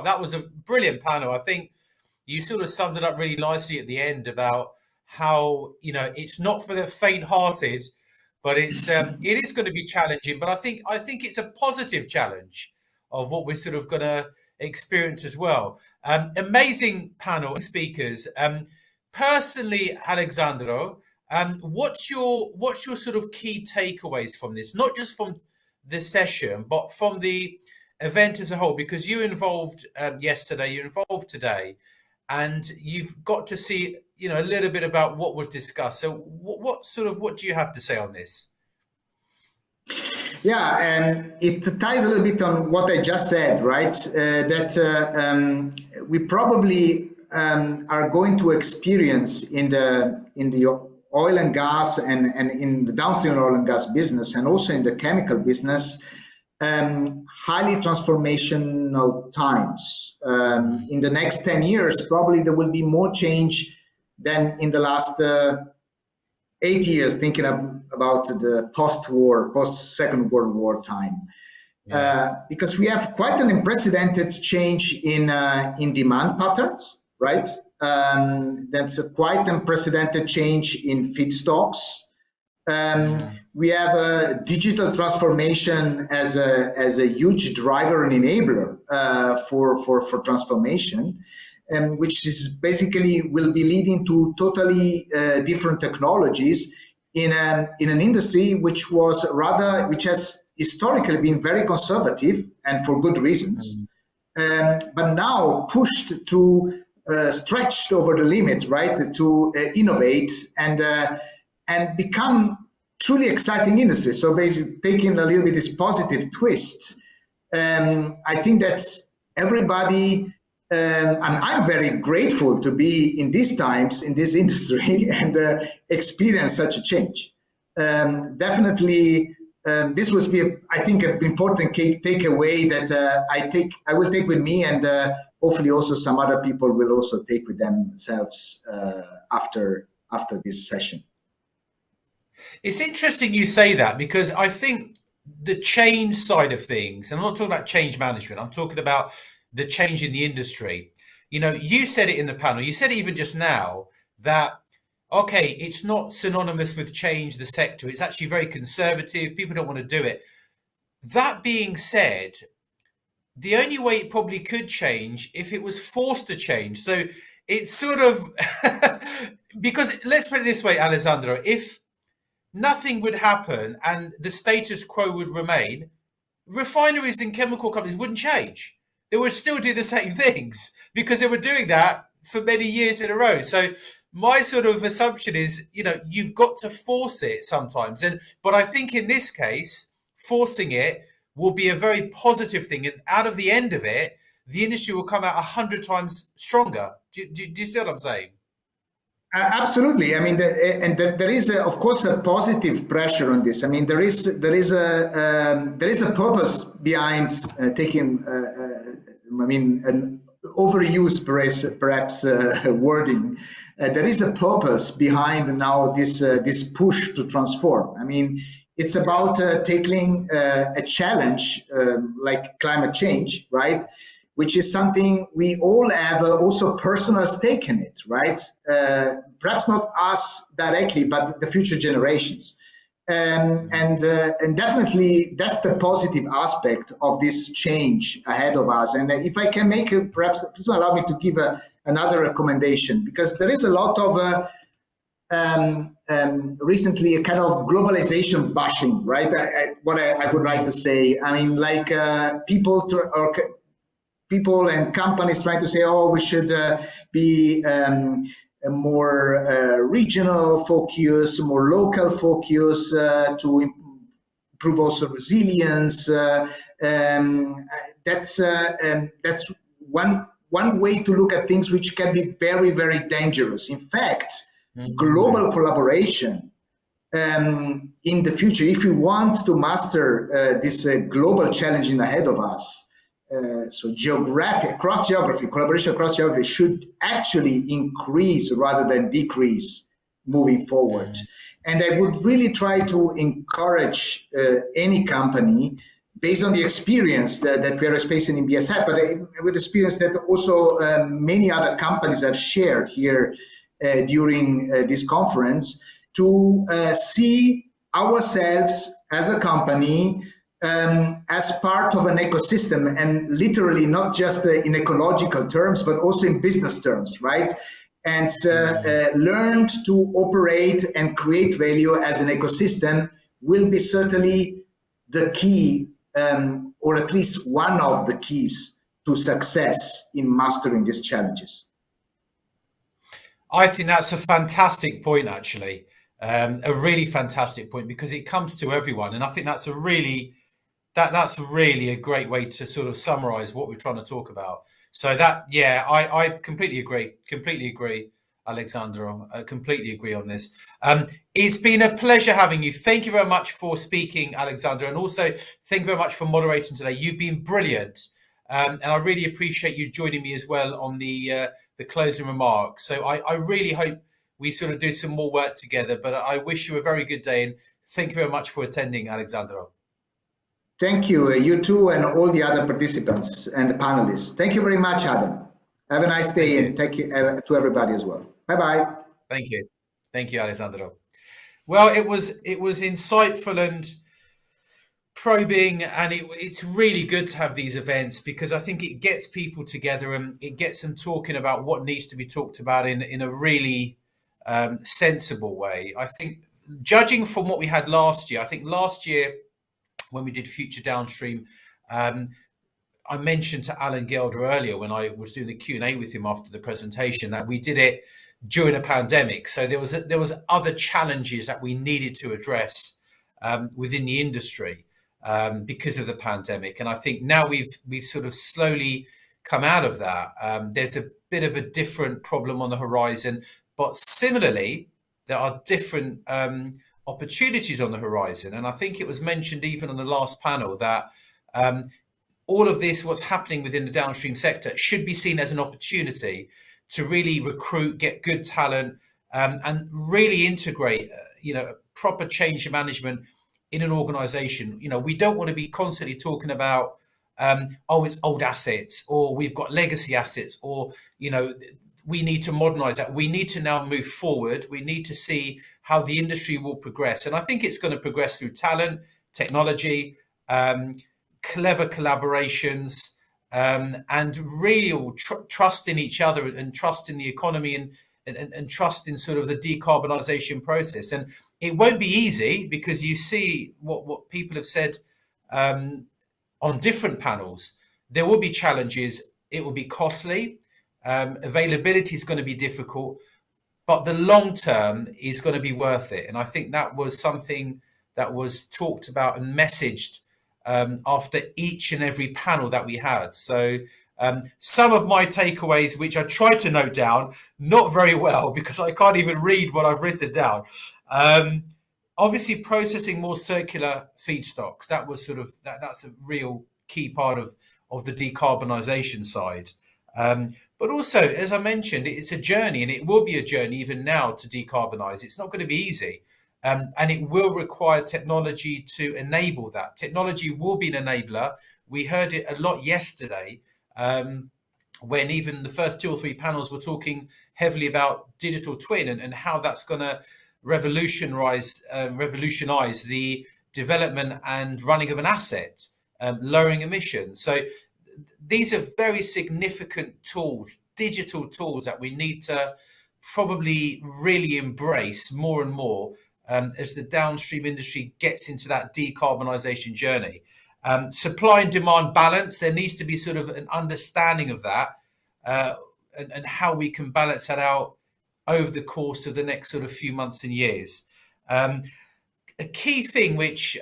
that was a brilliant panel. I think you sort of summed it up really nicely at the end about how, it's not for the faint-hearted, but it is going to be challenging. But I think it's a positive challenge of what we're sort of going to experience as well. Amazing panel speakers. Personally, Alessandro, what's your sort of key takeaways from this? Not just from the session, but from the event as a whole, because you were involved yesterday, you're involved today, and you've got to see, a little bit about what was discussed. So what do you have to say on this? Yeah, and it ties a little bit on what I just said, right? That we probably are going to experience in the oil and gas and in the downstream oil and gas business, and also in the chemical business, highly transformational times. In the next 10 years, probably there will be more change than in the last 8 years, thinking about the post-Second World War time. Because we have quite an unprecedented change in demand patterns, right? That's a quite unprecedented change in feedstocks. We have a digital transformation as a huge driver and enabler for transformation, which is basically will be leading to totally different technologies in an industry which has historically been very conservative and for good reasons, but now pushed to stretched over the limit, right? To innovate and become truly exciting industry. So basically taking a little bit this positive twist, I think that's everybody, and I'm very grateful to be in these times in this industry and experience such a change. Definitely, this was I think an important takeaway that I will take with me, and hopefully also some other people will also take with themselves after this session. It's interesting you say that, because I think the change side of things, and I'm not talking about change management, I'm talking about the change in the industry. You said it in the panel, you said it even just now, that, okay, it's not synonymous with change, the sector, it's actually very conservative, people don't want to do it. That being said, the only way it probably could change if it was forced to change. So it's sort of, because let's put it this way, Alessandro, if nothing would happen and the status quo would remain, refineries and chemical companies wouldn't change. They would still do the same things because they were doing that for many years in a row. So my sort of assumption is, you've got to force it sometimes. But I think in this case, forcing it will be a very positive thing. And out of the end of it, the industry will come out 100 times stronger. Do you see what I'm saying? Absolutely. I mean, there is, of course, a positive pressure on this. I mean, there is a purpose behind taking. An overused perhaps wording. There is a purpose behind now this push to transform. I mean, it's about tackling a challenge like climate change, right? Which is something we all have also personal stake in it, right? Perhaps not us directly, but the future generations. And definitely that's the positive aspect of this change ahead of us. And if I can make perhaps, please allow me to give another recommendation, because there is a lot of recently a kind of globalization bashing, right? What I would like to say, I mean, like people and companies trying to say, oh, we should be a more regional focus, more local focus to improve also resilience. That's one way to look at things, which can be very, very dangerous. In fact, global collaboration in the future, if we want to master this global challenge ahead of us, so collaboration across geography should actually increase rather than decrease moving forward. And I would really try to encourage any company based on the experience that we are experiencing in BASF, but with experience that also many other companies have shared here during this conference, to see ourselves as a company as part of an ecosystem, and literally not just in ecological terms, but also in business terms, right? And learned to operate and create value as an ecosystem will be certainly the key, or at least one of the keys to success in mastering these challenges. I think that's a fantastic point, actually, a really fantastic point, because it comes to everyone, and I think that's that's really a great way to sort of summarize what we're trying to talk about. So that, yeah, I completely agree, Alessandro. I completely agree on this. It's been a pleasure having you. Thank you very much for speaking, Alessandro, and also thank you very much for moderating today. You've been brilliant, and I really appreciate you joining me as well on the closing remarks. So I really hope we sort of do some more work together. But I wish you a very good day, and thank you very much for attending, Alessandro. Thank you, you too, and all the other participants and the panelists. Thank you very much, Adam. Have a nice day, and thank you to everybody as well. Bye-bye. Thank you, Alessandro. Well, it was insightful and probing, and it's really good to have these events, because I think it gets people together and it gets them talking about what needs to be talked about in a really sensible way. I think, judging from what we had last year, I think last year when we did Future Downstream, I mentioned to Alan Gelder earlier when I was doing the Q&A with him after the presentation that we did it during a pandemic. So there was other challenges that we needed to address within the industry because of the pandemic. And I think now we've sort of slowly come out of that. There's a bit of a different problem on the horizon, but similarly, there are different opportunities on the horizon. And I think it was mentioned even on the last panel that all of this, what's happening within the downstream sector, should be seen as an opportunity to really recruit, get good talent, and really integrate, proper change management in an organization. We don't want to be constantly talking about, it's old assets, or we've got legacy assets, or, we need to modernize that. We need to now move forward. We need to see how the industry will progress. And I think it's going to progress through talent, technology, clever collaborations, and really trust in each other, and trust in the economy, and trust in sort of the decarbonisation process. And it won't be easy, because you see what people have said on different panels. There will be challenges. It will be costly. Availability is going to be difficult, but the long term is going to be worth it. And I think that was something that was talked about and messaged after each and every panel that we had. So some of my takeaways, which I tried to note down, not very well, because I can't even read what I've written down. Obviously, processing more circular feedstocks, that was sort of that's a real key part of the decarbonisation side. But also, as I mentioned, it's a journey, and it will be a journey even now to decarbonise. It's not going to be easy. And it will require technology to enable that. Technology will be an enabler. We heard it a lot yesterday, when even the first 2 or 3 panels were talking heavily about digital twin and how that's going to revolutionise the development and running of an asset, lowering emissions. So these are very significant tools, digital tools, that we need to probably really embrace more and more as the downstream industry gets into that decarbonisation journey. Supply and demand balance, there needs to be sort of an understanding of that, and how we can balance that out over the course of the next sort of few months and years. A key thing which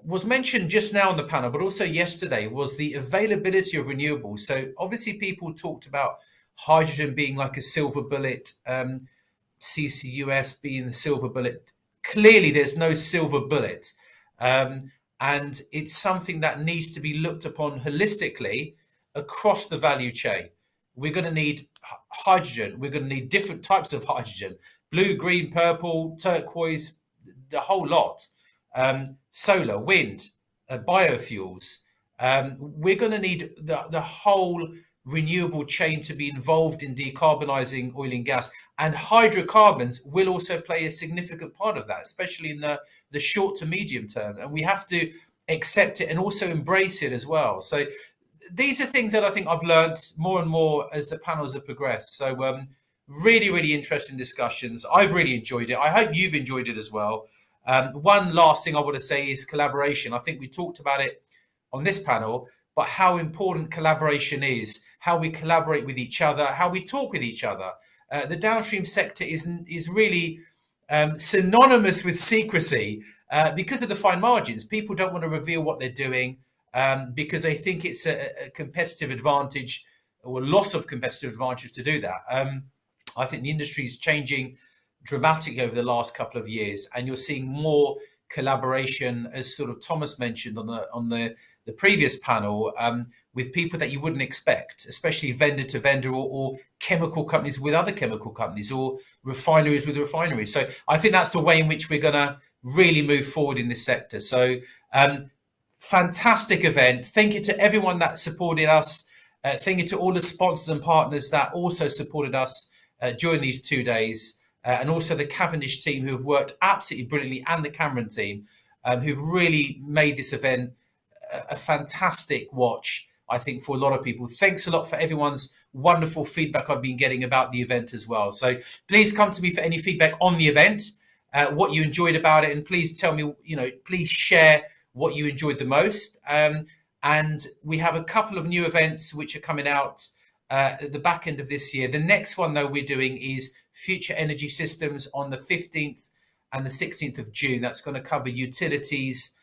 was mentioned just now on the panel, but also yesterday, was the availability of renewables. So obviously people talked about hydrogen being like a silver bullet, CCUS being the silver bullet. Clearly there's no silver bullet, and it's something that needs to be looked upon holistically across the value chain. We're going to need hydrogen. We're going to need different types of hydrogen: blue, green, purple, turquoise, the whole lot. Solar, wind, biofuels, we're going to need the whole renewable chain to be involved in decarbonising oil and gas, and hydrocarbons will also play a significant part of that, especially in the short to medium term, and we have to accept it and also embrace it as well. So these are things that I think I've learned more and more as the panels have progressed. So really, really interesting discussions. I've really enjoyed it. I hope you've enjoyed it as well. One last thing I want to say is collaboration. I think we talked about it on this panel, but how important collaboration is, how we collaborate with each other, how we talk with each other. The downstream sector is really synonymous with secrecy because of the fine margins. People don't want to reveal what they're doing because they think it's a competitive advantage or a loss of competitive advantage to do that. I think the industry is changing dramatically over the last couple of years, and you're seeing more collaboration, as sort of Thomas mentioned on the previous panel, with people that you wouldn't expect, especially vendor to vendor, or chemical companies with other chemical companies, or refineries with refineries. So I think that's the way in which we're going to really move forward in this sector. So fantastic event. Thank you to everyone that supported us. Thank you to all the sponsors and partners that also supported us during these 2 days. And also the Cavendish team, who have worked absolutely brilliantly, and the Cameron team, who've really made this event a fantastic watch, I think, for a lot of people. Thanks a lot for everyone's wonderful feedback I've been getting about the event as well. So please come to me for any feedback on the event, what you enjoyed about it, and please tell me, please share what you enjoyed the most. And we have a couple of new events which are coming out at the back end of this year. The next one, though, we're doing is Future Energy Systems on the 15th and the 16th of June. That's going to cover utilities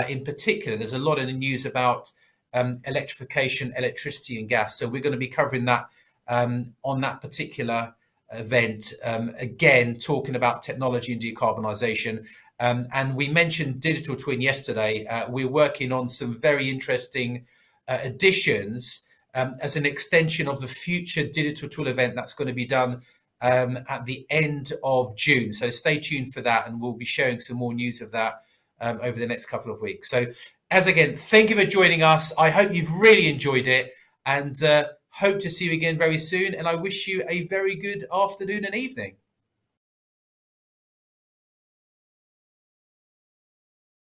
in particular. There's a lot in the news about electrification, electricity and gas. So we're going to be covering that on that particular event. Again, talking about technology and decarbonisation. And we mentioned Digital Twin yesterday. We're working on some very interesting additions as an extension of the future Digital Tool event that's going to be done at the end of June. So stay tuned for that, and we'll be sharing some more news of that over the next couple of weeks. So again, thank you for joining us. I hope you've really enjoyed it, and hope to see you again very soon. And I wish you a very good afternoon and evening.